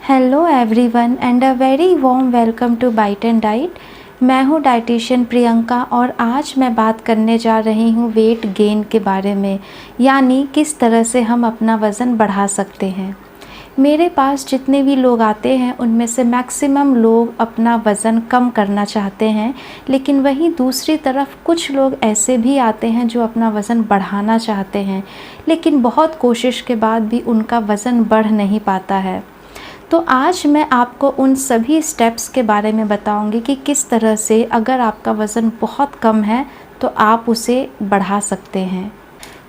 Hello everyone and a very warm welcome to bite and diet. मैं हूँ dietitian Priyanka और आज मैं बात करने जा रही हूँ वेट गेन के बारे में, यानी किस तरह से हम अपना वज़न बढ़ा सकते हैं। मेरे पास जितने भी लोग आते हैं उनमें से मैक्सिमम लोग अपना वज़न कम करना चाहते हैं, लेकिन वहीं दूसरी तरफ कुछ लोग ऐसे भी आते हैं जो अपना वज़न बढ़ाना चाहते हैं, लेकिन बहुत कोशिश के बाद भी उनका वज़न बढ़ नहीं पाता है। तो आज मैं आपको उन सभी स्टेप्स के बारे में बताऊंगी कि किस तरह से अगर आपका वज़न बहुत कम है तो आप उसे बढ़ा सकते हैं।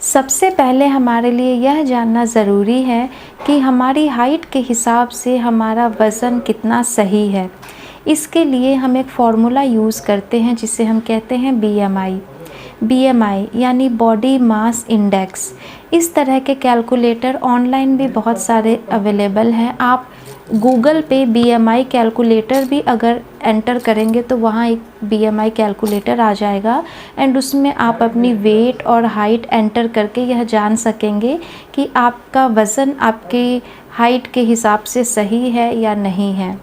सबसे पहले हमारे लिए यह जानना ज़रूरी है कि हमारी हाइट के हिसाब से हमारा वज़न कितना सही है। इसके लिए हम एक फ़ॉर्मूला यूज़ करते हैं जिसे हम कहते हैं BMI यानी बॉडी मास इंडेक्स। इस तरह के कैलकुलेटर ऑनलाइन भी बहुत सारे अवेलेबल हैं। आप गूगल पे BMI कैलकुलेटर भी अगर एंटर करेंगे तो वहाँ एक BMI कैलकुलेटर आ जाएगा एंड उसमें आप अपनी वेट और हाइट एंटर करके यह जान सकेंगे कि आपका वज़न आपके हाइट के हिसाब से सही है या नहीं है।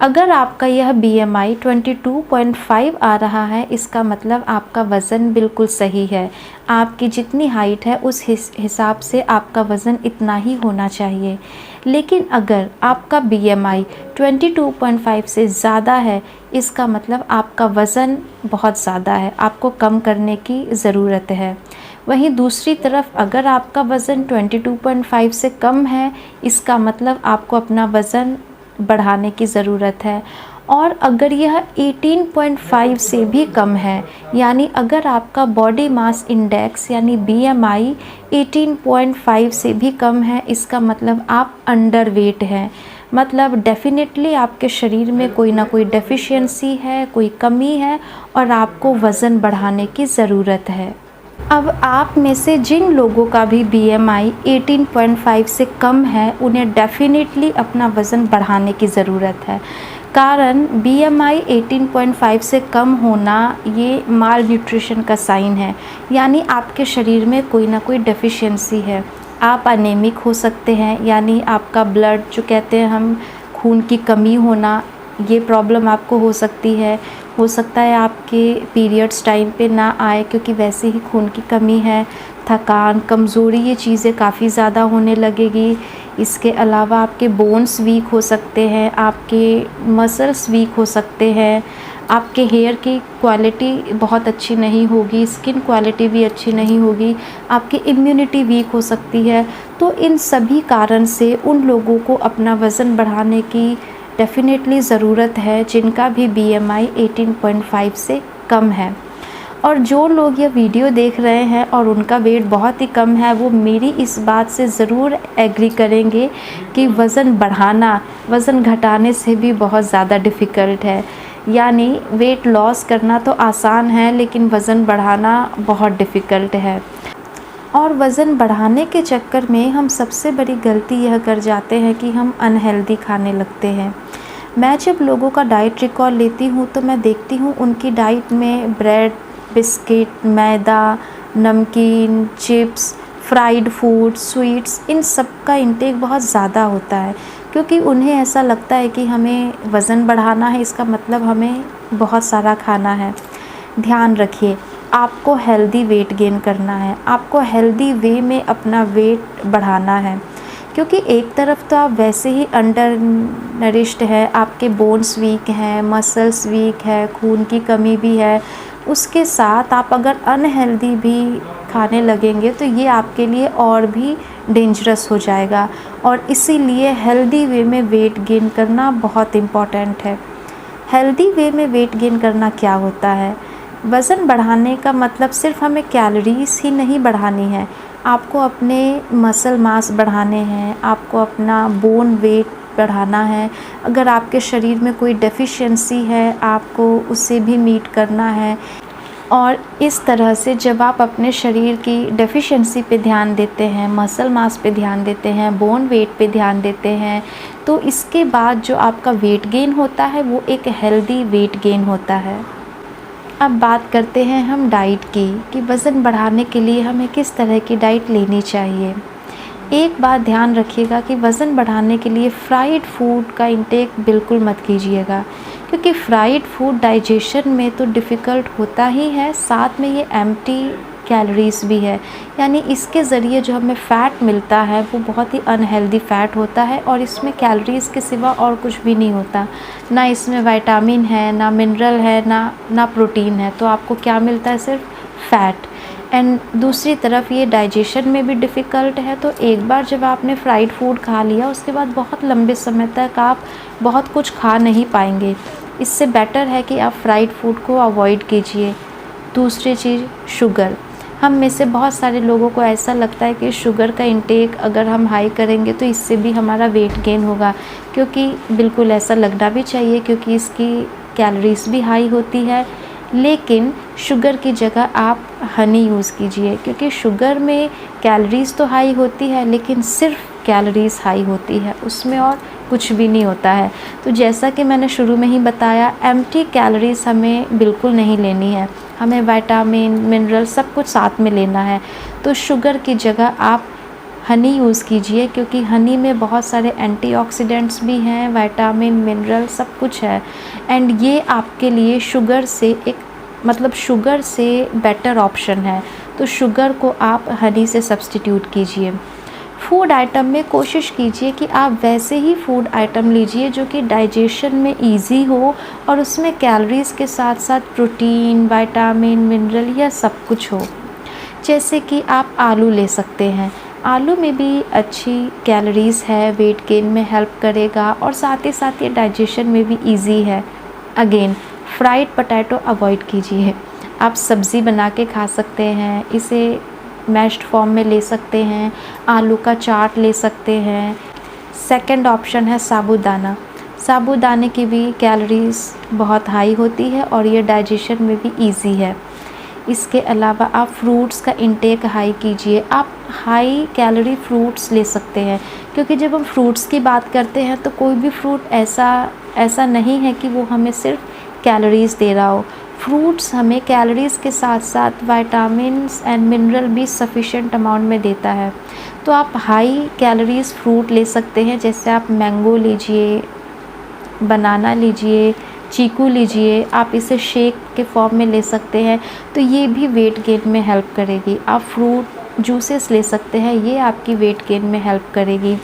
अगर आपका यह BMI 22.5 आ रहा है, इसका मतलब आपका वज़न बिल्कुल सही है। आपकी जितनी हाइट है उस हिसाब से आपका वज़न इतना ही होना चाहिए। लेकिन अगर आपका BMI 22.5 से ज़्यादा है, इसका मतलब आपका वज़न बहुत ज़्यादा है, आपको कम करने की ज़रूरत है। वहीं दूसरी तरफ अगर आपका वज़न 22.5 से कम है, इसका मतलब आपको अपना वज़न बढ़ाने की ज़रूरत है। और अगर यह 18.5 से भी कम है, यानी अगर आपका बॉडी मास इंडेक्स यानी BMI 18.5 से भी कम है, इसका मतलब आप अंडर वेट हैं। मतलब डेफिनेटली आपके शरीर में कोई ना कोई डेफिशिएंसी है, कोई कमी है और आपको वज़न बढ़ाने की ज़रूरत है। अब आप में से जिन लोगों का भी BMI 18.5 से कम है, उन्हें डेफिनेटली अपना वज़न बढ़ाने की ज़रूरत है। कारण BMI 18.5 से कम होना ये माल न्यूट्रिशन का साइन है, यानी आपके शरीर में कोई ना कोई डेफिशिएंसी है। आप अनेमिक हो सकते हैं, यानी आपका ब्लड जो कहते हैं हम खून की कमी होना, ये प्रॉब्लम आपको हो सकती है। हो सकता है आपके पीरियड्स टाइम पे ना आए क्योंकि वैसे ही खून की कमी है। थकान, कमज़ोरी, ये चीज़ें काफ़ी ज़्यादा होने लगेगी। इसके अलावा आपके बोन्स वीक हो सकते हैं, आपके मसल्स वीक हो सकते हैं, आपके हेयर की क्वालिटी बहुत अच्छी नहीं होगी, स्किन क्वालिटी भी अच्छी नहीं होगी, आपकी इम्यूनिटी वीक हो सकती है। तो इन सभी कारण से उन लोगों को अपना वज़न बढ़ाने की डेफिनेटली ज़रूरत है जिनका भी BMI 18.5 से कम है। और जो लोग ये वीडियो देख रहे हैं और उनका वेट बहुत ही कम है, वो मेरी इस बात से ज़रूर एग्री करेंगे कि वज़न बढ़ाना वज़न घटाने से भी बहुत ज़्यादा डिफ़िकल्ट है। यानी वेट लॉस करना तो आसान है, लेकिन वज़न बढ़ाना बहुत डिफ़िकल्ट है। और वज़न बढ़ाने के चक्कर में हम सबसे बड़ी गलती यह कर जाते हैं कि हम अनहेल्दी खाने लगते हैं। मैं जब लोगों का डाइट रिकॉर्ड लेती हूँ तो मैं देखती हूँ उनकी डाइट में ब्रेड, बिस्किट, मैदा, नमकीन, चिप्स, फ्राइड फूड, स्वीट्स, इन सब का इंटेक बहुत ज़्यादा होता है, क्योंकि उन्हें ऐसा लगता है कि हमें वज़न बढ़ाना है, इसका मतलब हमें बहुत सारा खाना है। ध्यान रखिए, आपको हेल्दी वेट गेन करना है, आपको हेल्दी वे में अपना वेट बढ़ाना है, क्योंकि एक तरफ तो आप वैसे ही अंडर नरिश्ड है, आपके बोन्स वीक हैं, मसल्स वीक है, खून की कमी भी है। उसके साथ आप अगर अनहेल्दी भी खाने लगेंगे तो ये आपके लिए और भी डेंजरस हो जाएगा। और इसीलिए हेल्दी वे में वेट गेन करना बहुत इम्पॉर्टेंट है। हेल्दी वे में वेट गेन करना क्या होता है? वज़न बढ़ाने का मतलब सिर्फ हमें कैलोरीज़ ही नहीं बढ़ानी है, आपको अपने मसल मास बढ़ाने हैं, आपको अपना बोन वेट बढ़ाना है। अगर आपके शरीर में कोई डेफिशिएंसी है, आपको उसे भी मीट करना है। और इस तरह से जब आप अपने शरीर की डेफिशिएंसी पे ध्यान देते हैं, मसल मास पे ध्यान देते हैं, बोन वेट पे ध्यान देते हैं, तो इसके बाद जो आपका वेट गेन होता है वो एक हेल्दी वेट गेन होता है। अब बात करते हैं हम डाइट की कि वज़न बढ़ाने के लिए हमें किस तरह की डाइट लेनी चाहिए। एक बात ध्यान रखिएगा कि वज़न बढ़ाने के लिए फ्राइड फूड का इंटेक बिल्कुल मत कीजिएगा, क्योंकि फ्राइड फूड डाइजेशन में तो डिफ़िकल्ट होता ही है, साथ में ये एम्प्टी कैलोरीज़ भी है। यानी इसके ज़रिए जो हमें फ़ैट मिलता है वो बहुत ही अनहेल्दी फ़ैट होता है और इसमें कैलोरीज़ के सिवा और कुछ भी नहीं होता। ना इसमें विटामिन है, ना मिनरल है, ना प्रोटीन है। तो आपको क्या मिलता है? सिर्फ फ़ैट। एंड दूसरी तरफ ये डाइजेशन में भी डिफ़िकल्ट है। तो एक बार जब आपने फ्राइड फूड खा लिया, उसके बाद बहुत लंबे समय तक आप बहुत कुछ खा नहीं पाएंगे। इससे बेटर है कि आप फ्राइड फूड को अवॉइड कीजिए। दूसरी चीज़, शुगर। हम में से बहुत सारे लोगों को ऐसा लगता है कि शुगर का इंटेक अगर हम हाई करेंगे तो इससे भी हमारा वेट गेन होगा, क्योंकि बिल्कुल ऐसा लगना भी चाहिए, क्योंकि इसकी कैलोरीज़ भी हाई होती है। लेकिन शुगर की जगह आप हनी यूज़ कीजिए, क्योंकि शुगर में कैलोरीज़ तो हाई होती है लेकिन सिर्फ कैलोरीज़ हाई होती है, उसमें और कुछ भी नहीं होता है। तो जैसा कि मैंने शुरू में ही बताया, एम्प्टी कैलोरीज़ हमें बिल्कुल नहीं लेनी है, हमें विटामिन, मिनरल सब कुछ साथ में लेना है। तो शुगर की जगह आप हनी यूज़ कीजिए, क्योंकि हनी में बहुत सारे एंटीऑक्सीडेंट्स भी हैं, विटामिन, मिनरल सब कुछ है। एंड ये आपके लिए शुगर से बेटर ऑप्शन है। तो शुगर को आप हनी से सब्स्टिट्यूट कीजिए। फूड आइटम में कोशिश कीजिए कि आप वैसे ही फूड आइटम लीजिए जो कि डाइजेशन में इजी हो और उसमें कैलोरीज़ के साथ साथ प्रोटीन, विटामिन, मिनरल यह सब कुछ हो। जैसे कि आप आलू ले सकते हैं। आलू में भी अच्छी कैलोरीज़ है, वेट गेन में हेल्प करेगा और साथ ही साथ ये डाइजेशन में भी इजी है। अगेन, फ्राइड पोटैटो अवॉइड कीजिए। आप सब्ज़ी बना के खा सकते हैं, इसे मैश्ड फॉर्म में ले सकते हैं, आलू का चाट ले सकते हैं। सेकंड ऑप्शन है साबूदाना। साबूदाने की भी कैलोरीज़ बहुत हाई होती है और ये डाइजेशन में भी इजी है। इसके अलावा आप फ्रूट्स का इंटेक हाई कीजिए। आप हाई कैलोरी फ्रूट्स ले सकते हैं, क्योंकि जब हम फ्रूट्स की बात करते हैं तो कोई भी फ्रूट ऐसा नहीं है कि वो हमें सिर्फ कैलोरीज़ दे रहा हो। फ्रूट्स हमें कैलोरीज़ के साथ साथ विटामिन्स एंड मिनरल भी सफिशिएंट अमाउंट में देता है। तो आप हाई कैलोरीज़ फ्रूट ले सकते हैं, जैसे आप मैंगो लीजिए, बनाना लीजिए, चीकू लीजिए। आप इसे शेक के फॉर्म में ले सकते हैं, तो ये भी वेट गेन में हेल्प करेगी। आप फ्रूट जूसेस ले सकते हैं, ये आपकी वेट गेन में हेल्प करेगी।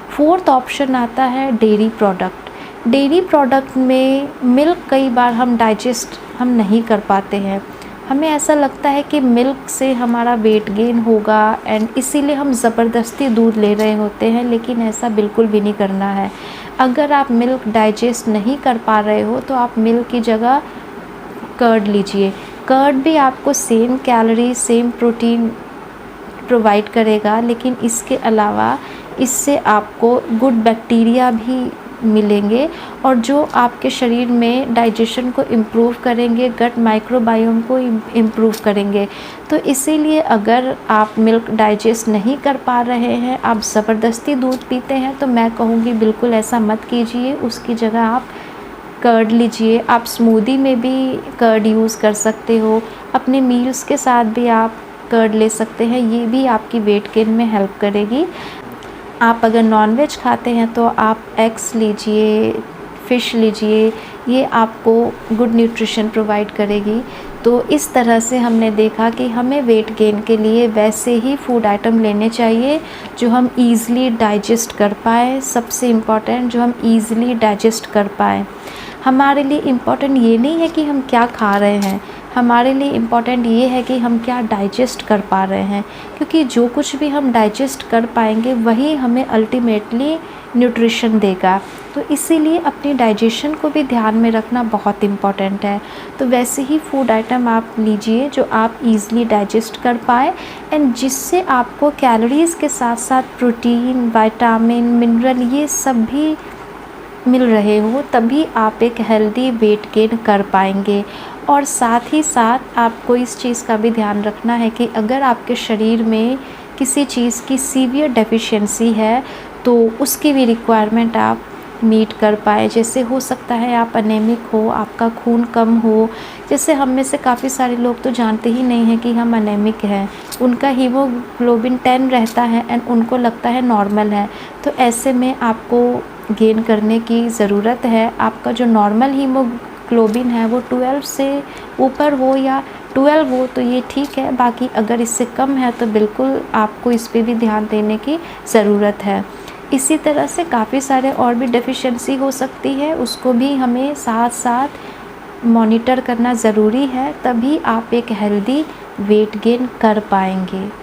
फोर्थ ऑप्शन आता है डेयरी प्रोडक्ट। डेयरी प्रोडक्ट में मिल्क कई बार हम डाइजेस्ट नहीं कर पाते हैं। हमें ऐसा लगता है कि मिल्क से हमारा वेट गेन होगा एंड इसीलिए हम ज़बरदस्ती दूध ले रहे होते हैं, लेकिन ऐसा बिल्कुल भी नहीं करना है। अगर आप मिल्क डाइजेस्ट नहीं कर पा रहे हो तो आप मिल्क की जगह कर्ड लीजिए। कर्ड भी आपको same calorie, same protein provide करेगा, लेकिन इसके अलावा इससे आपको गुड बैक्टीरिया भी मिलेंगे और जो आपके शरीर में डाइजेशन को इम्प्रूव करेंगे, गट माइक्रोबायोम को इम्प्रूव करेंगे। तो इसीलिए अगर आप मिल्क डाइजेस्ट नहीं कर पा रहे हैं, आप ज़बरदस्ती दूध पीते हैं, तो मैं कहूँगी बिल्कुल ऐसा मत कीजिए। उसकी जगह आप कर्ड लीजिए। आप स्मूदी में भी कर्ड यूज़ कर सकते हो, अपने मील्स के साथ भी आप कर्ड ले सकते हैं, ये भी आपकी वेट गेन में हेल्प करेगी। आप अगर नॉनवेज खाते हैं तो आप एग्स लीजिए, फ़िश लीजिए, ये आपको गुड न्यूट्रिशन प्रोवाइड करेगी। तो इस तरह से हमने देखा कि हमें वेट गेन के लिए वैसे ही फूड आइटम लेने चाहिए जो हम ईज़िली डाइजेस्ट कर पाएँ। सबसे इम्पॉर्टेंट, जो हम ईज़िली डाइजेस्ट कर पाएँ। हमारे लिए इम्पॉर्टेंट ये नहीं है कि हम क्या खा रहे हैं, हमारे लिए इम्पॉर्टेंट ये है कि हम क्या डाइजेस्ट कर पा रहे हैं, क्योंकि जो कुछ भी हम डाइजेस्ट कर पाएंगे वही हमें अल्टीमेटली न्यूट्रिशन देगा। तो इसीलिए अपनी डाइजेशन को भी ध्यान में रखना बहुत इम्पॉर्टेंट है। तो वैसे ही फूड आइटम आप लीजिए जो आप ईज़िली डाइजेस्ट कर पाए एंड जिससे आपको कैलोरीज़ के साथ साथ प्रोटीन, विटामिन, मिनरल ये सब भी मिल रहे हो, तभी आप एक हेल्दी वेट गेन कर पाएंगे। और साथ ही साथ आपको इस चीज़ का भी ध्यान रखना है कि अगर आपके शरीर में किसी चीज़ की सीवियर डेफिशिएंसी है तो उसकी भी रिक्वायरमेंट आप मीट कर पाएँ। जैसे हो सकता है आप एनीमिक हो, आपका खून कम हो, जैसे हम में से काफ़ी सारे लोग तो जानते ही नहीं हैं कि हम एनीमिक हैं, उनका हीमोग्लोबिन 10 रहता है एंड उनको लगता है नॉर्मल है। तो ऐसे में आपको गेन करने की ज़रूरत है। आपका जो नॉर्मल हीमोग्लोबिन है वो 12 से ऊपर हो या 12 हो तो ये ठीक है, बाकी अगर इससे कम है तो बिल्कुल आपको इस पे भी ध्यान देने की ज़रूरत है। इसी तरह से काफ़ी सारे और भी डेफिशिएंसी हो सकती है, उसको भी हमें साथ-साथ मॉनिटर करना ज़रूरी है, तभी आप एक हेल्दी वेट गेन कर पाएँगे।